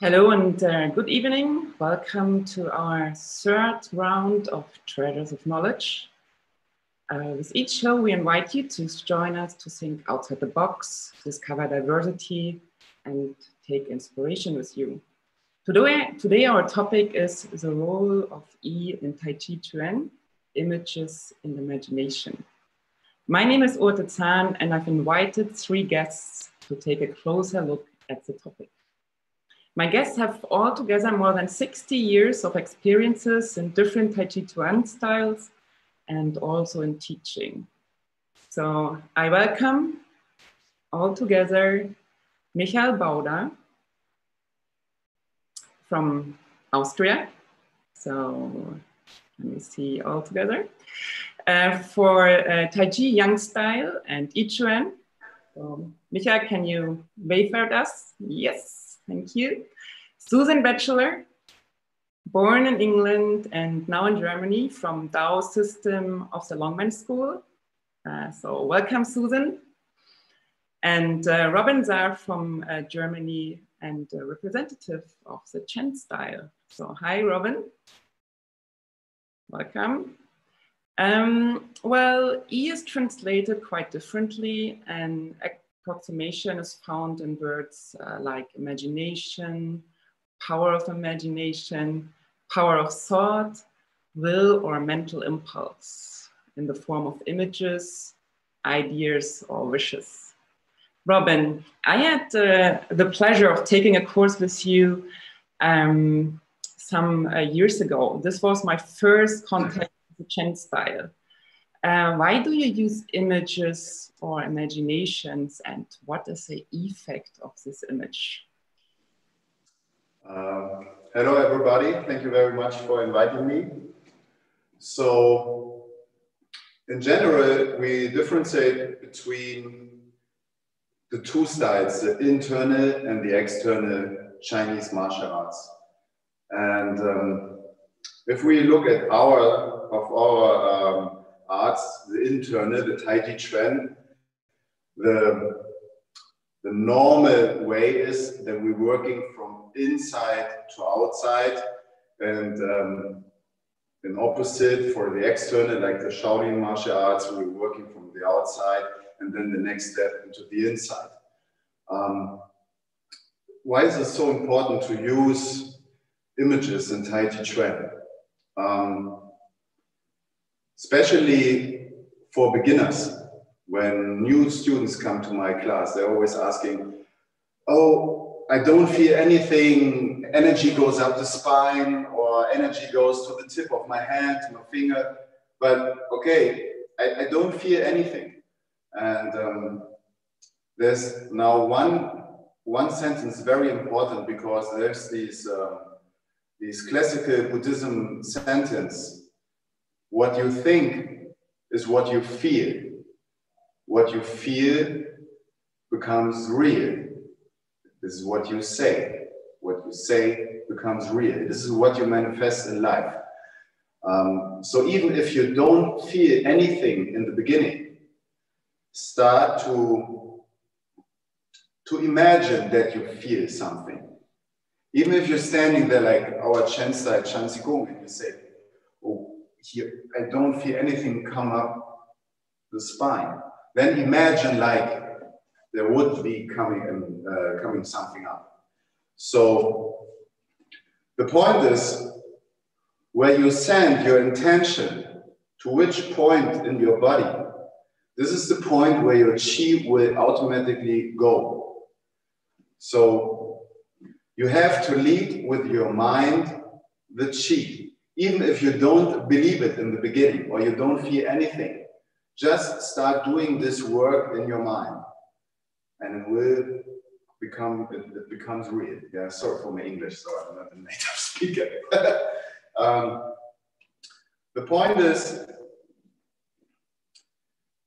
Hello and good evening. Welcome to our third round of Treasures of Knowledge. With each show, we invite you to join us to think outside the box, discover diversity, and take inspiration with you. Today our topic is the role of E in Tai Chi To Run, images in imagination. My name is Urte Zahn, and I've invited 3 guests to take a closer look at the topic. My guests have altogether more than 60 years of experiences in different Tai Chi To Run styles and also in teaching. So I welcome altogether Michael Bouda from Austria. So let me see all together. For Tai Chi Young Style and I To Run. So, Michael, can you wave at us? Yes, thank you. Susan Batchelor, born in England and now in Germany from Dao system of the Longman School. So welcome, Susan. And Robin Zar from Germany and a representative of the Chen style. So hi, Robin. Welcome. Well, E is translated quite differently, and approximation is found in words like imagination, power of imagination, power of thought, will or mental impulse in the form of images, ideas, or wishes. Robin, I had the pleasure of taking a course with you some years ago. This was my first contact with the Chen style. Why do you use images or imaginations, and what is the effect of this image? Hello everybody, thank you very much for inviting me. So, in general, we differentiate between the 2 styles, the internal and the external Chinese martial arts. And if we look at our arts, the internal, the Tai Chi To Run, the normal way is that we're working from inside to outside, and an opposite for the external, like the Shaolin martial arts, we're working from the outside, and then the next step into the inside. Why is it so important to use images in Tai Chi To Run? Especially for beginners. When new students come to my class, they're always asking, oh, I don't feel anything, energy goes up the spine, or energy goes to the tip of my hand, to my finger, but okay, I don't feel anything. And there's now one sentence very important, because there's these classical Buddhism sentence: what you think is what you feel. What you feel becomes real. This is what you say. What you say becomes real. This is what you manifest in life. So even if you don't feel anything in the beginning, start to imagine that you feel something. Even if you're standing there like our Chen style, Chan Qigong, and you say, oh, here, I don't feel anything come up the spine. Then imagine like there would be coming something up. So the point is, where you send your intention to which point in your body, this is the point where your chi will automatically go. So you have to lead with your mind the chi, even if you don't believe it in the beginning or you don't feel anything. Just start doing this work in your mind, and it becomes real. Yeah, sorry for my English, so I'm not a native speaker. The point is,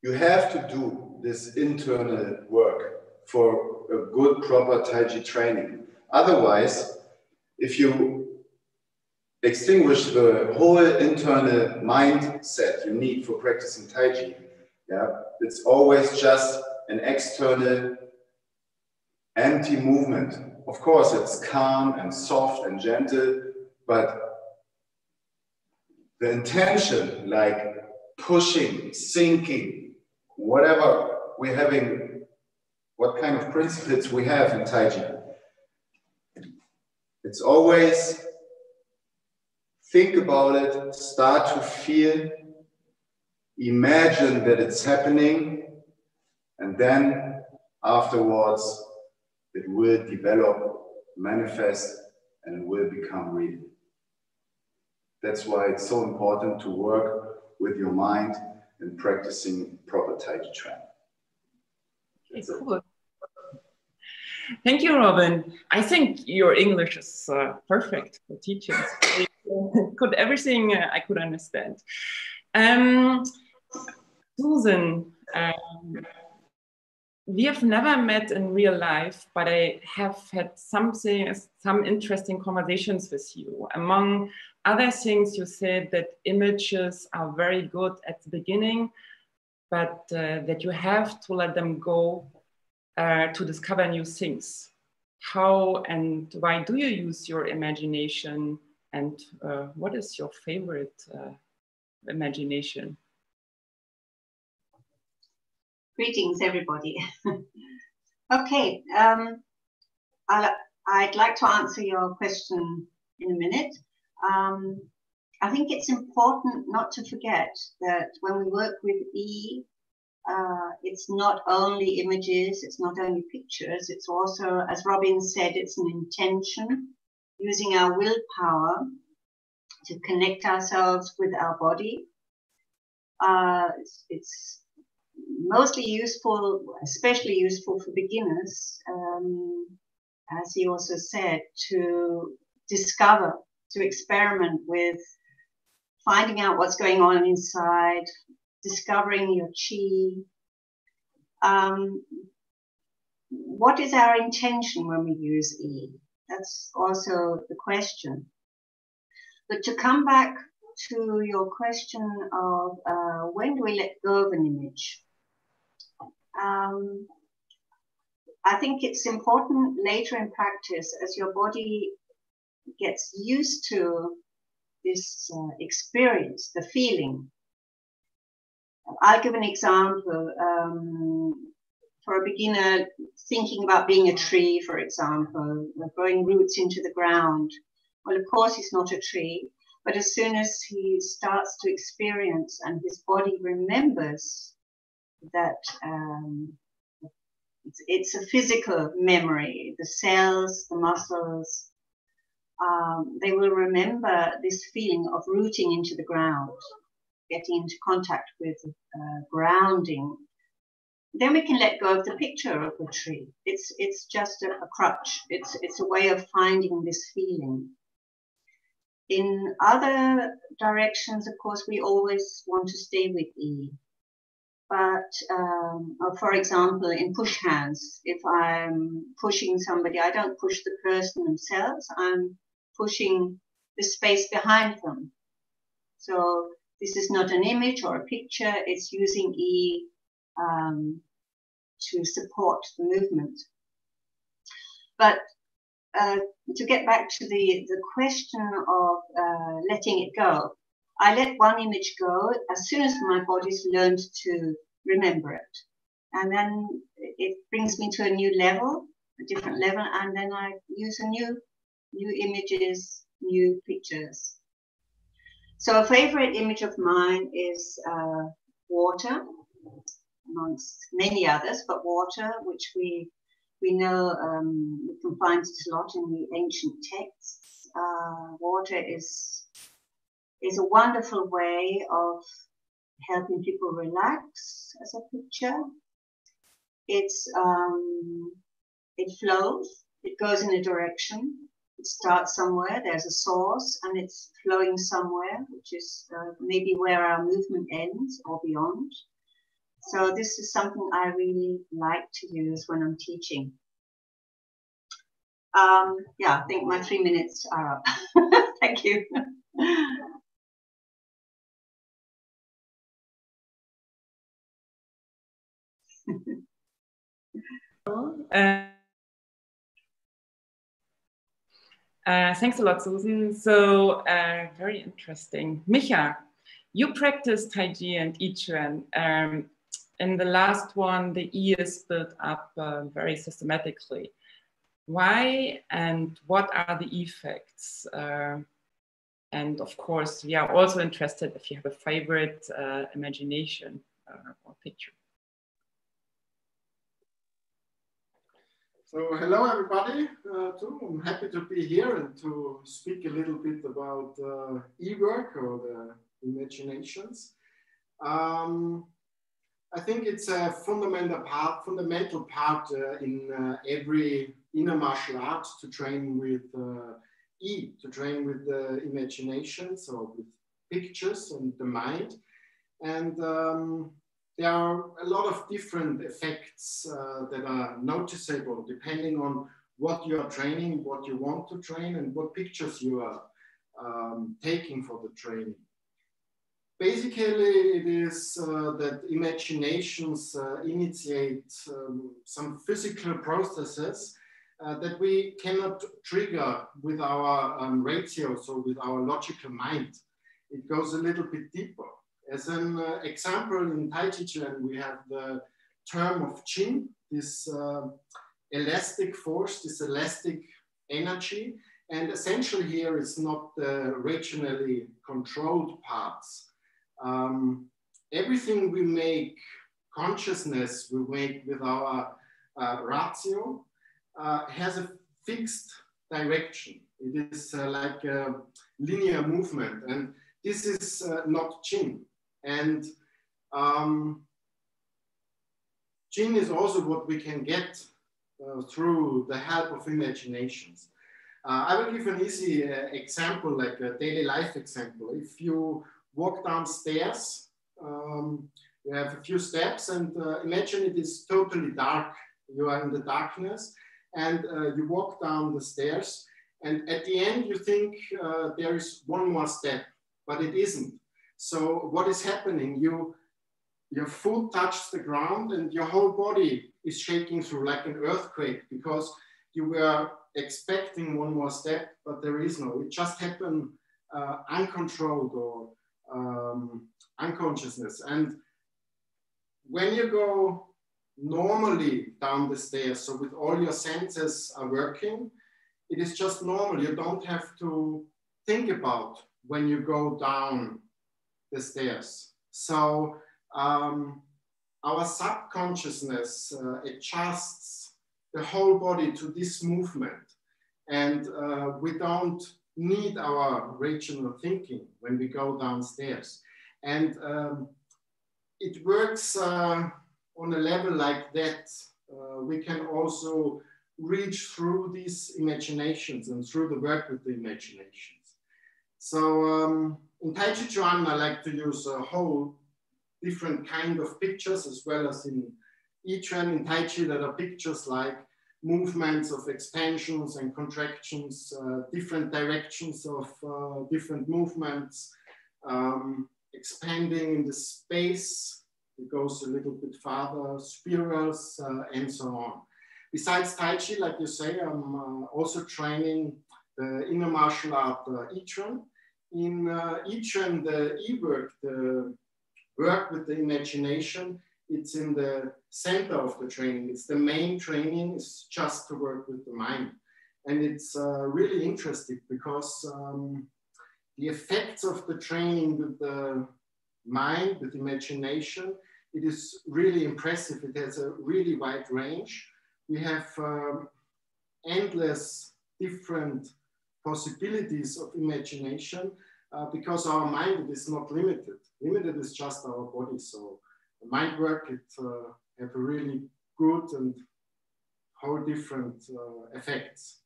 you have to do this internal work for a good, proper Tai Chi training. Otherwise, if you extinguish the whole internal mindset you need for practicing Tai Chi, yeah, it's always just an external empty movement. of course, it's calm and soft and gentle, but the intention, like pushing, sinking, whatever we're having, what kind of principles we have in Taijiquan, it's always think about it, start to feel, imagine that it's happening, and then afterwards it will develop, manifest, and it will become real. That's why it's so important to work with your mind and practicing proper Taijiquan. Okay, cool. Thank you, Robin. I think your English is perfect for teaching. Could everything I could understand. Susan, we have never met in real life, but I have had some interesting conversations with you. Among other things, you said that images are very good at the beginning, but that you have to let them go to discover new things. How and why do you use your imagination? And what is your favorite imagination? Greetings, everybody. Okay, I'd like to answer your question in a minute. I think it's important not to forget that when we work with E, it's not only images, it's not only pictures, it's also, as Robin said, it's an intention, using our willpower to connect ourselves with our body. It's mostly useful, especially useful for beginners, as he also said, to discover, to experiment with finding out what's going on inside, discovering your chi. What is our intention when we use E? That's also the question. But to come back to your question of when do we let go of an image? I think it's important later in practice, as your body gets used to this experience, the feeling. I'll give an example. For a beginner, thinking about being a tree, for example, growing roots into the ground. Well, of course, he's not a tree, but as soon as he starts to experience and his body remembers that it's a physical memory, the cells, the muscles, they will remember this feeling of rooting into the ground, getting into contact with grounding. Then we can let go of the picture of the tree. It's just a crutch. It's a way of finding this feeling. In other directions, of course, we always want to stay with E. But, for example, in push hands, if I'm pushing somebody, I don't push the person themselves. I'm pushing the space behind them. So this is not an image or a picture. It's using E to support the movement. But to get back to the question of letting it go, I let one image go as soon as my body's learned to remember it. And then it brings me to a new level, a different level, and then I use new images, new pictures. So a favorite image of mine is water, amongst many others, but water, which we know we can find it a lot in the ancient texts. Water is a wonderful way of helping people relax as a picture. It flows, it goes in a direction. It starts somewhere, there's a source, and it's flowing somewhere, which is maybe where our movement ends or beyond. So this is something I really like to use when I'm teaching. Yeah, I think my 3 minutes are up. Thank you. Thanks a lot, Susan. So very interesting. Micha, you practice Tai Chi and I Chuan. In the last one, the I is built up very systematically. Why and what are the effects? And of course, we are also interested if you have a favorite imagination or picture. So hello everybody, too. I'm happy to be here and to speak a little bit about e-work or the imaginations. I think it's a fundamental part in every inner martial art to train with to train with the imagination, so with pictures and the mind. And there are a lot of different effects that are noticeable depending on what you are training, what you want to train, and what pictures you are taking for the training. Basically, it is that imaginations initiate some physical processes that we cannot trigger with our ratio, so with our logical mind. It goes a little bit deeper. As an example, in Taijiquan, we have the term of Qin, this elastic force, this elastic energy. And essentially here is not the regionally controlled parts. Everything we make consciousness, we make with our ratio, has a fixed direction. It is like a linear movement, and this is not Qin. And Qin is also what we can get through the help of imaginations. I will give an easy example, like a daily life example. If you walk downstairs, you have a few steps, and imagine it is totally dark. You are in the darkness, and you walk down the stairs, and at the end you think there is one more step, but it isn't. So what is happening? Your foot touches the ground and your whole body is shaking through like an earthquake, because you were expecting one more step, but there is no. It just happened uncontrolled or unconsciousness. And when you go normally down the stairs, so with all your senses are working, it is just normal. You don't have to think about when you go down the stairs. So our subconsciousness adjusts the whole body to this movement, and we don't need our rational thinking when we go downstairs. And it works on a level like that. We can also reach through these imaginations and through the work with the imaginations. So in Tai Chi To Run, I like to use a whole different kind of pictures, as well as in I Chuan, in Tai Chi, that are pictures like movements of expansions and contractions, different directions of different movements, expanding in the space. It goes a little bit farther, spirals, and so on. Besides Tai Chi, like you say, I'm also training the inner martial art I Chuan. In I Chuan, the e-work, the work with the imagination, it's in the center of the training. It's the main training, is just to work with the mind. And it's really interesting because the effects of the training with the mind, with imagination, it is really impressive. It has a really wide range. We have endless different possibilities of imagination because our mind is not limited. Limited is just our body. So the mind work, it have a really good and whole different effects.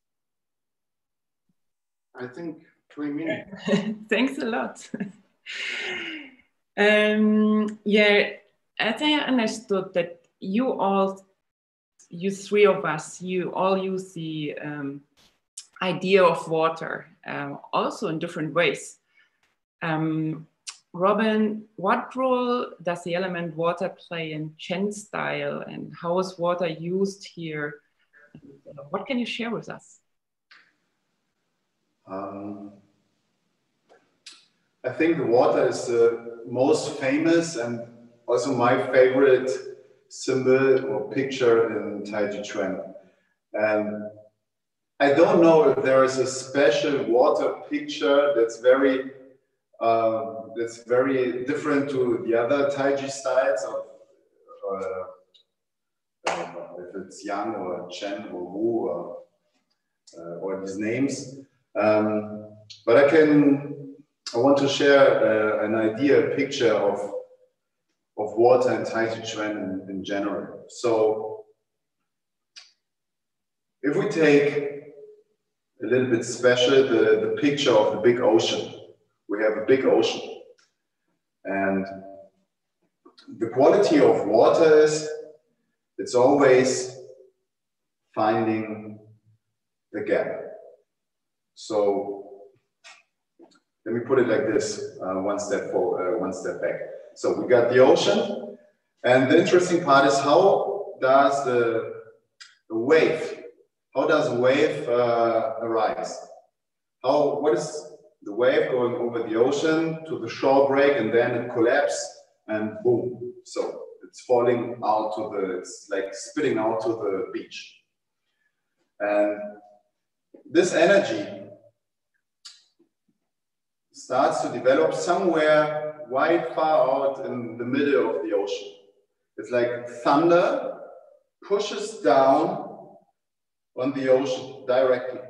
I think 3 minutes. Thanks a lot. Yeah, as I understood that you three of us, you all use the idea of water, also in different ways. Robin, what role does the element water play in Chen style, and how is water used here? What can you share with us? I think the water is the most famous and also my favorite symbol or picture in Taijiquan. And I don't know if there is a special water picture that's very different to the other Taiji styles of if it's Yang or Chen or Wu or these names. But I want to share an idea, a picture of water in Taijiquan in general. So if we take a little bit special, the picture of the big ocean. We have a big ocean. And the quality of water is, it's always finding the gap. So let me put it like this, one step forward, one step back. So we got the ocean, and the interesting part is how does the wave, how does a wave arise? What is the wave going over the ocean to the shore break, and then it collapses and boom. So it's falling out to it's like spitting out to the beach. And this energy starts to develop somewhere wide far out in the middle of the ocean. It's like thunder pushes down on the ocean directly,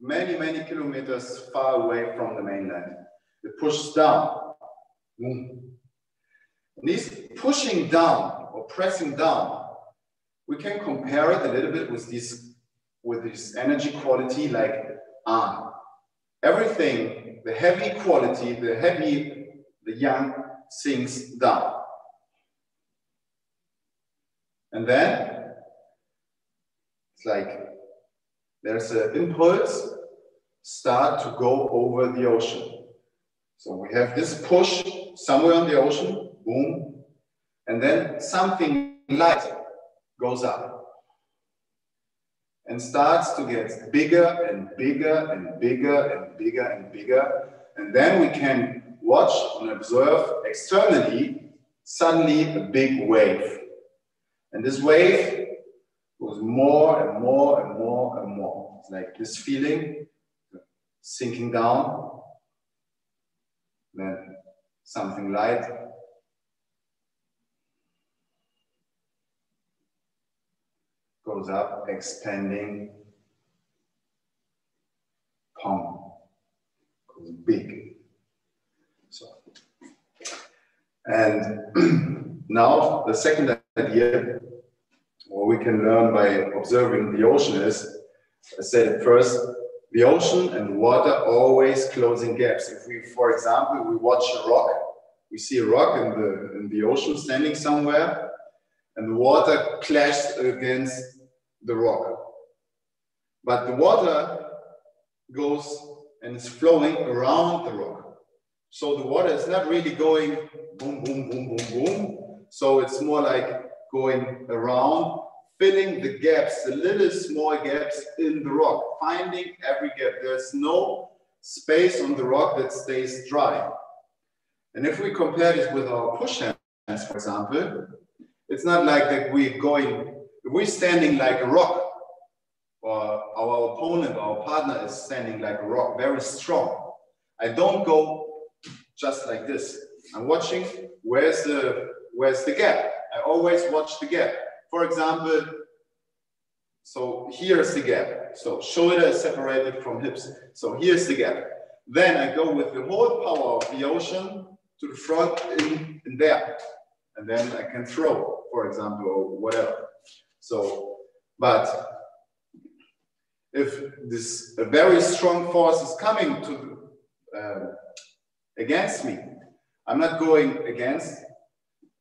many, many kilometers far away from the mainland. It pushes down. And these pushing down or pressing down, we can compare it a little bit with this energy quality like everything, the heavy quality, the yang sinks down. And then it's like there's an impulse start to go over the ocean. So we have this push somewhere on the ocean, boom, and then something light goes up and starts to get bigger and bigger and bigger and bigger and bigger. And then we can watch and observe externally suddenly a big wave. And this wave goes more and more and more and more. It's like this feeling sinking down, then something light, goes up, expanding, pong, goes big. So, and now the second idea, what we can learn by observing the ocean is, I said it first, the ocean and water always closing gaps. If we, for example, we watch a rock, we see a rock in the ocean standing somewhere, and the water clashed against the rock. But the water goes and is flowing around the rock. So the water is not really going boom, boom, boom, boom, boom. So it's more like going around, filling the gaps, the little small gaps in the rock, finding every gap. There's no space on the rock that stays dry. And if we compare this with our push hands, for example, it's not like that we're standing like a rock, or our opponent, our partner is standing like a rock, very strong. I don't go just like this. I'm watching, where's the gap? I always watch the gap. For example, so here's the gap. So shoulder is separated from hips. So here's the gap. Then I go with the whole power of the ocean to the front in there. And then I can throw, for example, or whatever. So, but if a very strong force is coming to against me, I'm not going against,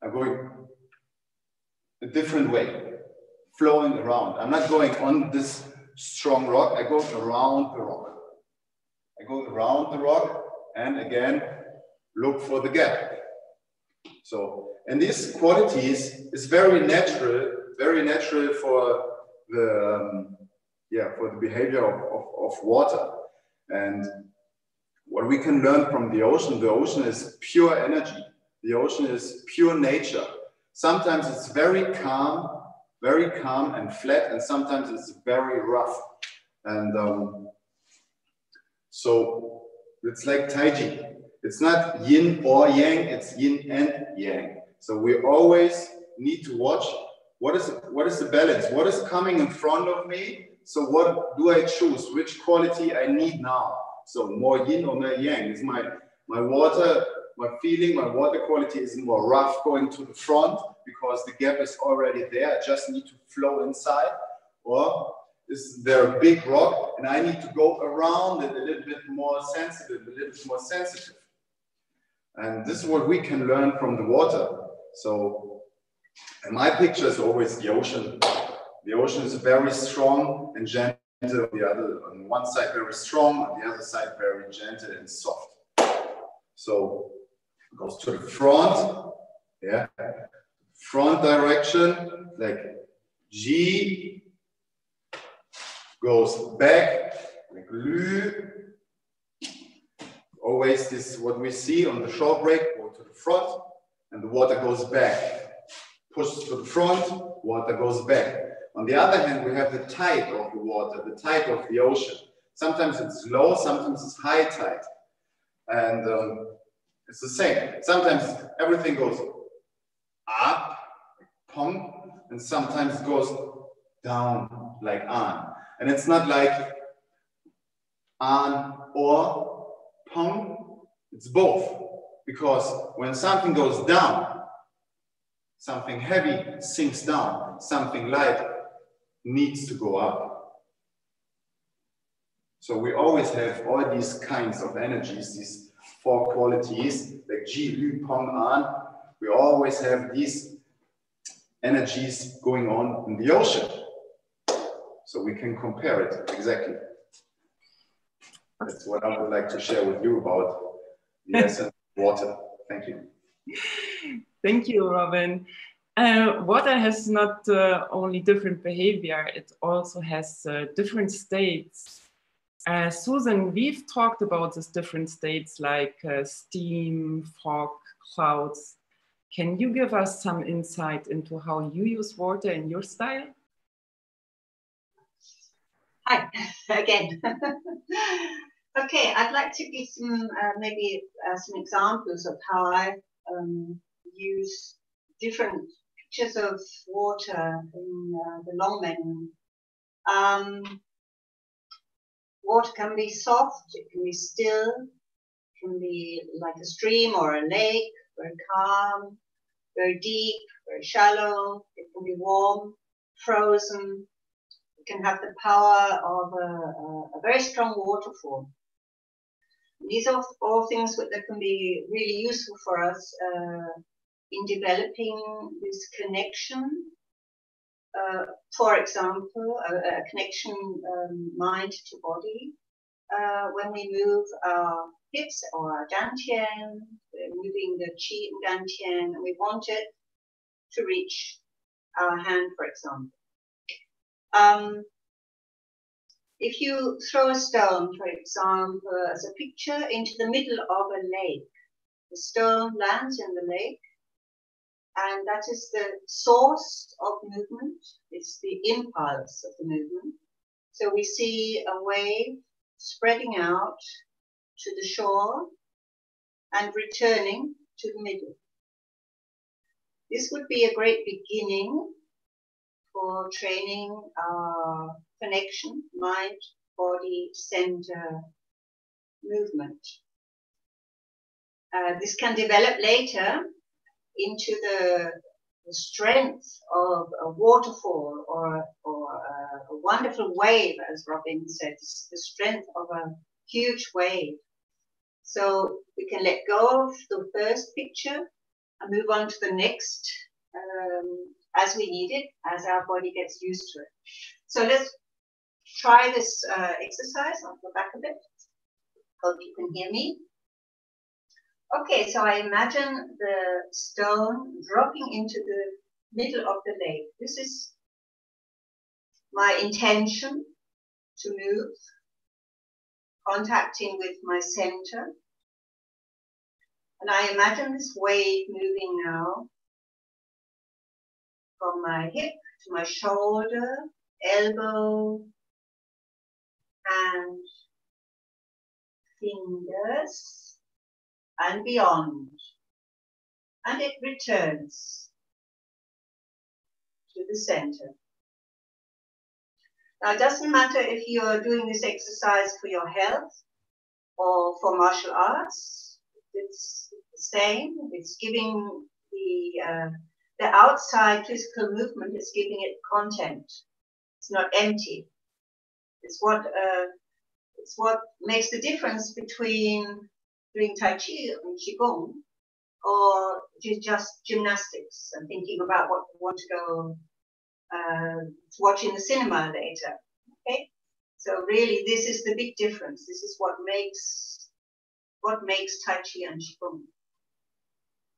I'm going a different way, flowing around. I'm not going on this strong rock, I go around the rock. I go around the rock and again, look for the gap. So, and these qualities is very natural for the, for the behavior of water. And what we can learn from the ocean is pure energy. The ocean is pure nature. Sometimes it's very calm and flat, and sometimes it's very rough. And so it's like Taiji. It's not yin or yang, it's yin and yang. So we always need to watch what is the balance, what is coming in front of me. So what do I choose? Which quality I need now? So more yin or more yang? Is my water, my feeling, my water quality is more rough going to the front because the gap is already there. I just need to flow inside. Or is there a big rock and I need to go around it a little bit more sensitive, And this is what we can learn from the water. So, and my picture is always the ocean. The ocean is very strong and gentle. On one side very strong, on the other side very gentle and soft. So it goes to the front, yeah, front direction, like G, goes back, like Lü. Always this, what we see on the shore break, go to the front, and the water goes back. Pushes to the front, water goes back. On the other hand, we have the tide of the water, the tide of the ocean. Sometimes it's low, sometimes it's high tide. And it's the same. Sometimes everything goes up, like pong, and sometimes it goes down, like an. And it's not like an or pong, it's both. Because when something goes down, something heavy sinks down, something light needs to go up. So we always have all these kinds of energies, these four qualities, like Ji, Lü, Pong, An. We always have these energies going on in the ocean. So we can compare it exactly. That's what I would like to share with you about the essence of water. Thank you. Thank you, Robin. Water has not only different behavior, it also has different states. Susan, we've talked about these different states like steam, fog, clouds. Can you give us some insight into how you use water in your style? Hi, again. Okay, I'd like to give some, maybe some examples of how I use different pictures of water in the long menu. Water can be soft, it can be still, it can be like a stream or a lake, very calm, very deep, very shallow, it can be warm, frozen, it can have the power of a very strong waterfall. These are all things that can be really useful for us in developing this connection. For example, a connection mind to body. When we move our hips or our dantian, we're moving the qi and dantian, and we want it to reach our hand, for example. If you throw a stone, for example, as a picture into the middle of a lake, the stone lands in the lake, and that is the source of movement. It's the impulse of the movement. So we see a wave spreading out to the shore and returning to the middle. This would be a great beginning for training our connection, mind, body, center, movement. This can develop later into the strength of a waterfall or a wonderful wave, as Robin said, the strength of a huge wave. So we can let go of the first picture and move on to the next as we need it, as our body gets used to it. So let's try this exercise. I'll go back a bit. Hope you can hear me. Okay, so I imagine the stone dropping into the middle of the lake. This is my intention to move contacting with my center. And I imagine this wave moving now from my hip to my shoulder, elbow, hand, fingers, and beyond. And it returns to the center. Now, it doesn't matter if you're doing this exercise for your health or for martial arts. It's the same. It's giving the outside physical movement is giving it content. It's not empty. It's what makes the difference between doing Tai Chi and Qigong or just gymnastics and thinking about what you want to go to watch in the cinema later. Okay, so really, this is the big difference. This is what makes Tai Chi and Qigong.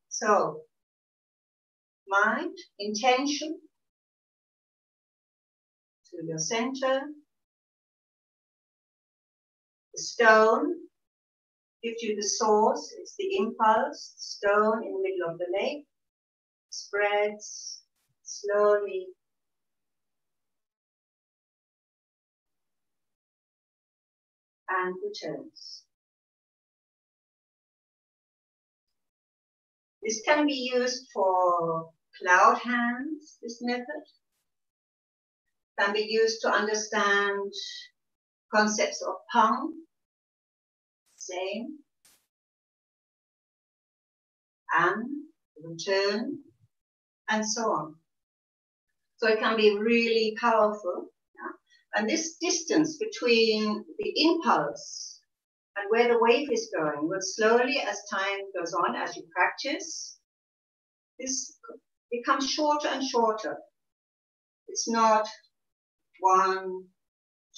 So, mind, intention to your center. The stone gives you the source. It's the impulse. Stone in the middle of the lake spreads slowly. And returns. This can be used for cloud hands, this method. Can be used to understand concepts of pang, same, and return, and so on. So it can be really powerful. And this distance between the impulse and where the wave is going will slowly, as time goes on, as you practice, this becomes shorter and shorter. It's not 1,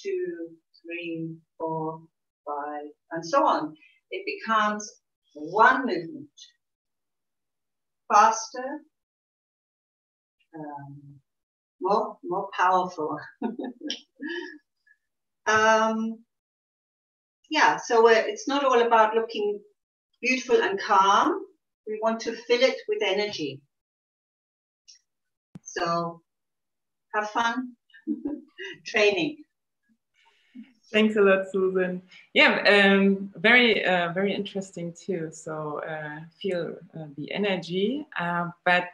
2, 3, 4, 5, and so on. It becomes one movement, faster, more powerful. Yeah, so it's not all about looking beautiful and calm. We want to fill it with energy. So have fun training. Thanks a lot, Susan. Yeah, very interesting too. So feel the energy. But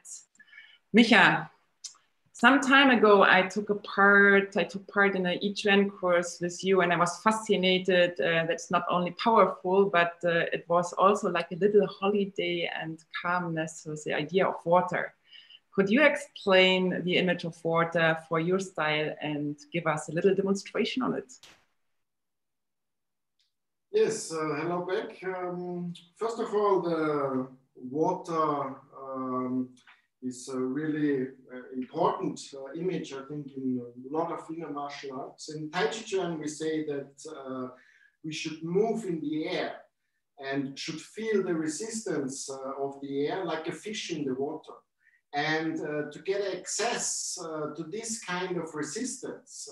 Micha, some time ago, I took part in an I-Chuen course with you, and I was fascinated. That's not only powerful, but it was also like a little holiday and calmness with the idea of water. Could you explain the image of water for your style and give us a little demonstration on it? Yes, hello back. First of all, the water is a really important image, I think, in a lot of inner martial arts. In Taijiquan, we say that we should move in the air and should feel the resistance of the air like a fish in the water. And to get access to this kind of resistance,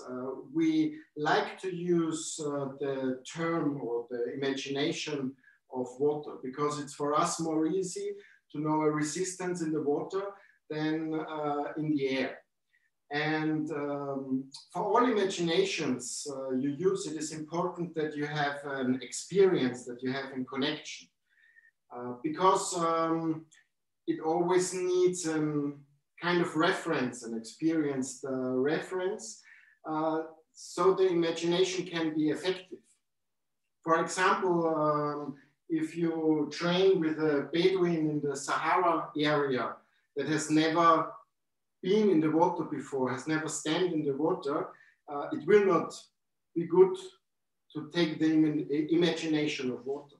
we like to use the term or the imagination of water, because it's for us more easy to know a resistance in the water than in the air. And for all imaginations you use, it is important that you have an experience, that you have a connection. Because it always needs a kind of reference, an experienced reference, so the imagination can be effective. For example, if you train with a Bedouin in the Sahara area that has never been in the water before, has never stand in the water, it will not be good to take the imagination of water.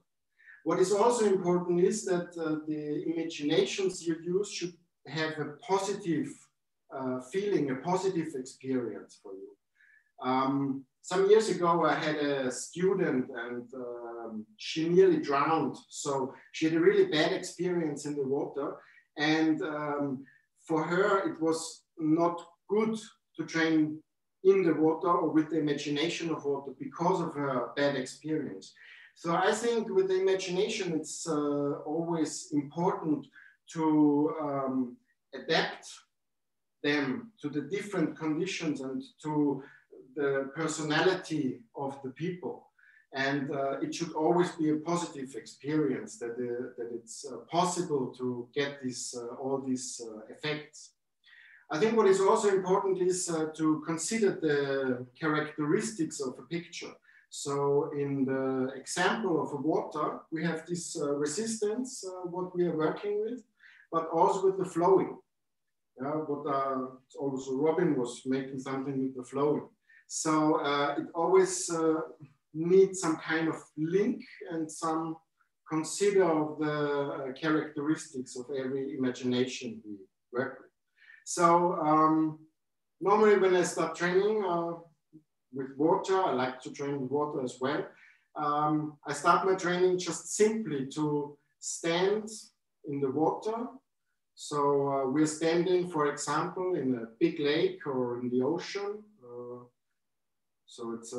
What is also important is that the imaginations you use should have a positive feeling, a positive experience for you. Some years ago, I had a student and she nearly drowned. So she had a really bad experience in the water. And for her, it was not good to train in the water or with the imagination of water because of a bad experience. So I think with the imagination, it's always important to adapt them to the different conditions and to the personality of the people. And it should always be a positive experience, that it's possible to get all these effects. I think what is also important is to consider the characteristics of a picture. So in the example of a water, we have this resistance, what we are working with, but also with the flowing. Also Robin was making something with the flowing. So it always needs some kind of link and some consider of the characteristics of every imagination we work with. So normally when I start training with water, I like to train with water as well. I start my training just simply to stand in the water. So we're standing, for example, in a big lake or in the ocean. So it's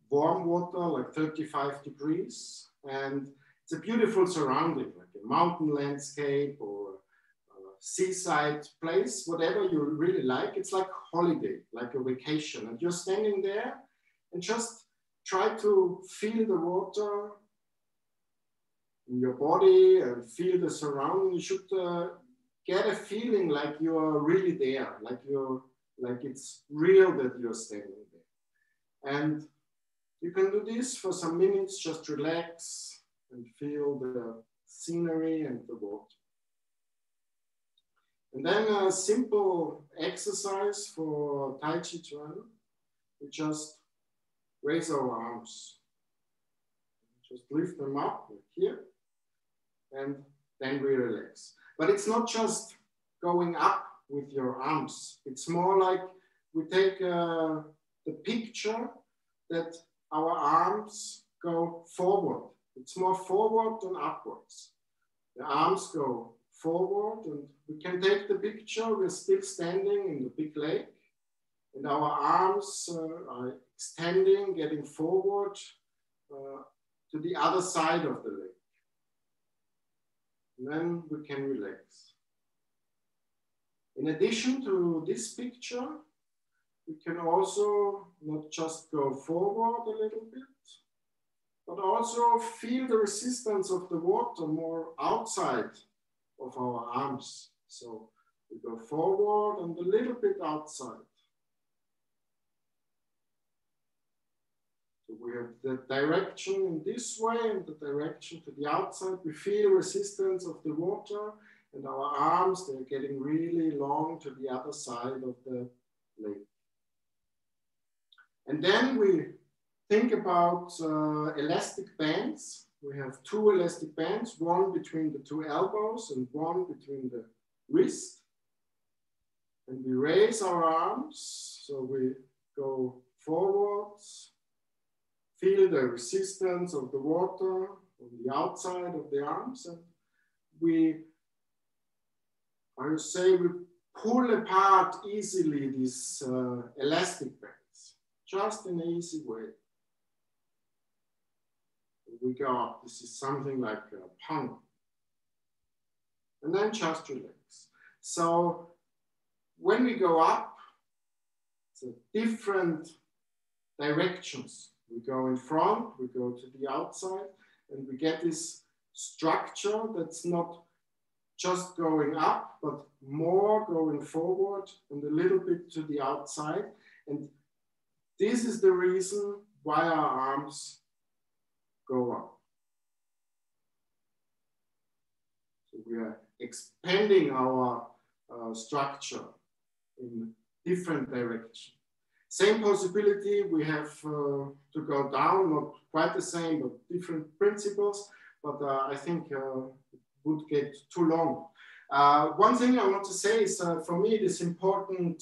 warm water, like 35 degrees. And it's a beautiful surrounding, like a mountain landscape or a seaside place, whatever you really like. It's like holiday, like a vacation. And you're standing there and just try to feel the water in your body and feel the surrounding. You should get a feeling like you are really there, like it's real that you're standing there. And you can do this for some minutes, just relax and feel the scenery and the water. And then a simple exercise for Tai Chi To Run. We just raise our arms. Just lift them up like here, and then we relax. But it's not just going up with your arms. It's more like we take the picture that our arms go forward. It's more forward than upwards. The arms go forward, and we can take the picture. We're still standing in the big lake, and our arms are extending, getting forward to the other side of the lake. And then we can relax. In addition to this picture, we can also not just go forward a little bit, but also feel the resistance of the water more outside of our arms. So we go forward and a little bit outside. So we have the direction in this way and the direction to the outside. We feel resistance of the water, and our arms, they're getting really long to the other side of the lake. And then we think about elastic bands. We have 2 elastic bands, one between the 2 elbows and one between the wrist. And we raise our arms, so we go forwards, feel the resistance of the water on the outside of the arms, and I would say we pull apart easily these elastic bands, just in an easy way. We go up. This is something like a pump. And then just relax. So when we go up, it's different directions. We go in front, we go to the outside, and we get this structure that's not just going up, but more going forward and a little bit to the outside. And this is the reason why our arms go up. So we are expanding our structure in different directions. Same possibility, we have to go down, not quite the same, but different principles, but I think it would get too long. One thing I want to say is, for me, it is important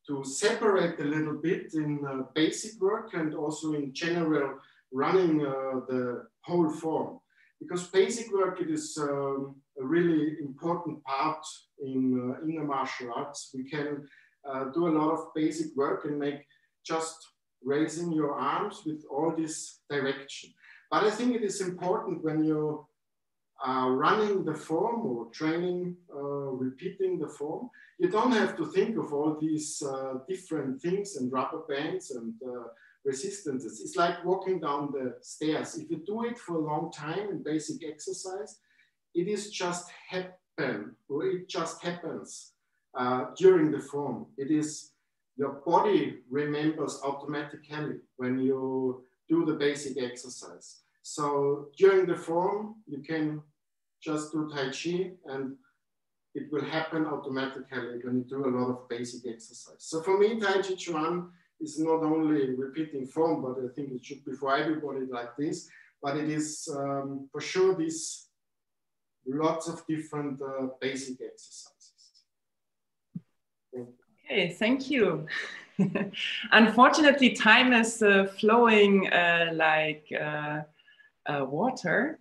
to separate a little bit in basic work and also in general running the whole form. Because basic work, it is a really important part in the martial arts. We can do a lot of basic work and make just raising your arms with all this direction. But I think it is important when you are running the form or training, repeating the form, you don't have to think of all these different things and rubber bands and resistances. It's like walking down the stairs. If you do it for a long time in basic exercise, it is just happen, or it just happens during the form. It is your body remembers automatically when you do the basic exercise. So during the form, you can just do Tai Chi and it will happen automatically when you do a lot of basic exercise. So for me, Tai Chi To Run is not only repeating form, but I think it should be for everybody like this, but it is for sure these lots of different basic exercises. Okay, thank you. Unfortunately, time is flowing like water.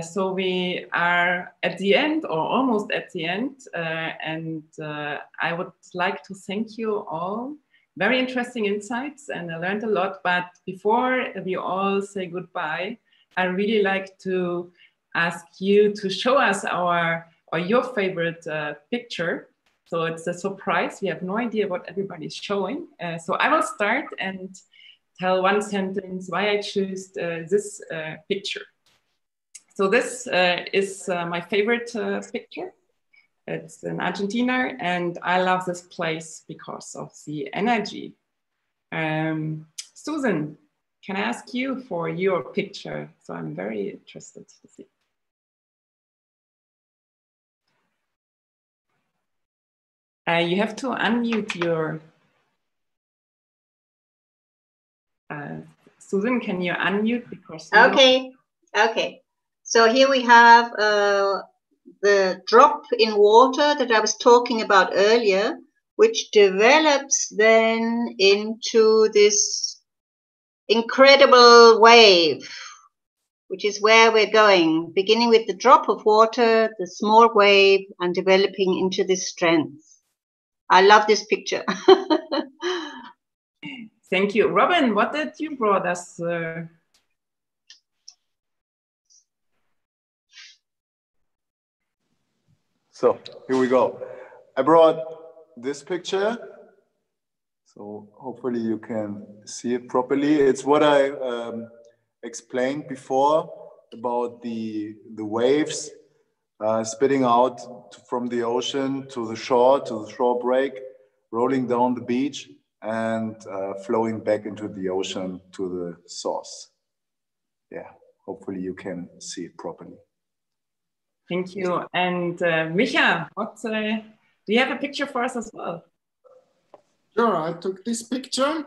So we are at the end, or almost at the end, and I would like to thank you all. Very interesting insights, and I learned a lot. But before we all say goodbye, I really like to ask you to show us your favorite picture. So it's a surprise. We have no idea what everybody's showing. So I will start and tell one sentence why I choose this picture. So this is my favorite picture. It's in Argentina, and I love this place because of the energy. Susan, can I ask you for your picture? So I'm very interested to see. You have to unmute your... Susan, can you unmute? Because okay, okay. So here we have the drop in water that I was talking about earlier, which develops then into this incredible wave, which is where we're going, beginning with the drop of water, the small wave, and developing into this strength. I love this picture. Thank you. Robin, what did you brought us? So here we go. I brought this picture. So hopefully you can see it properly. It's what I explained before about the waves spitting out from the ocean to the shore break, rolling down the beach and flowing back into the ocean to the source. Yeah, hopefully you can see it properly. Thank you. And Micha, do you have a picture for us as well? Sure, I took this picture.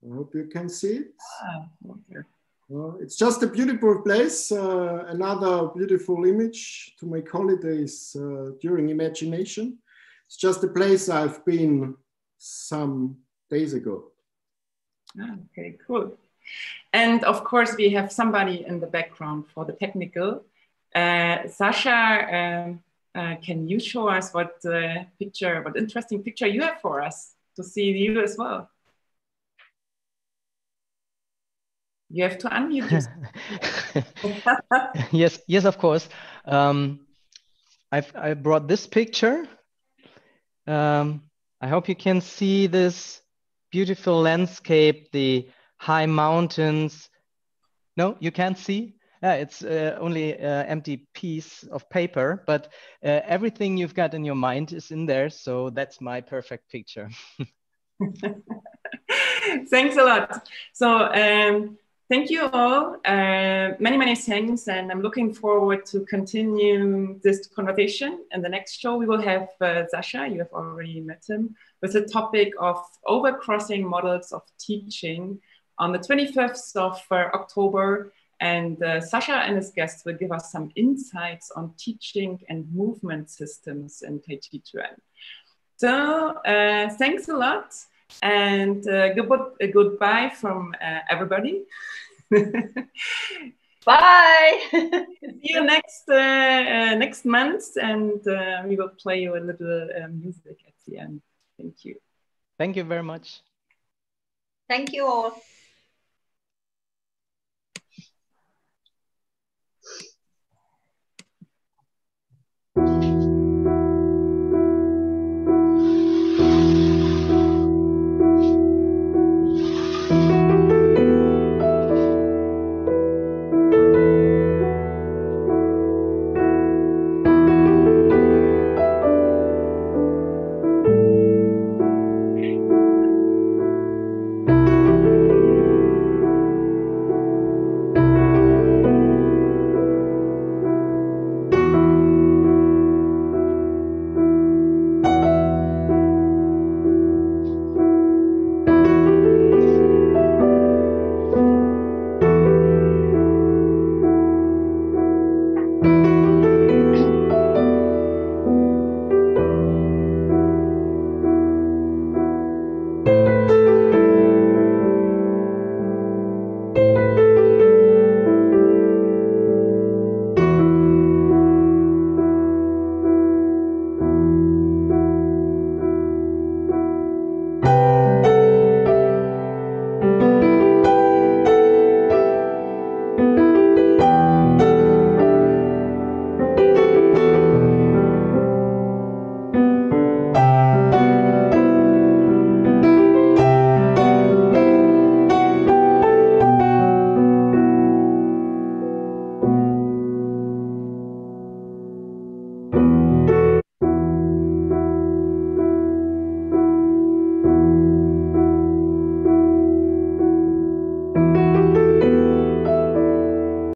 I hope you can see it. Okay. Well, it's just a beautiful place. Another beautiful image to make holidays during imagination. It's just a place I've been some days ago. Okay, cool. And of course, we have somebody in the background for the technical. Sasha, can you show us what interesting picture you have for us to see you as well? You have to unmute yourself. Yes, of course. I brought this picture. I hope you can see this beautiful landscape, the high mountains. No, you can't see? It's only an empty piece of paper, but everything you've got in your mind is in there. So that's my perfect picture. Thanks a lot. So thank you all. Many thanks. And I'm looking forward to continue this conversation. And the next show, we will have Sasha, you have already met him, with the topic of overcrossing models of teaching on the 25th of October. And Sasha and his guests will give us some insights on teaching and movement systems in Tai Chi To Run. So thanks a lot, and goodbye from everybody. Bye. See you next month, and we will play you a little music at the end. Thank you. Thank you very much. Thank you all.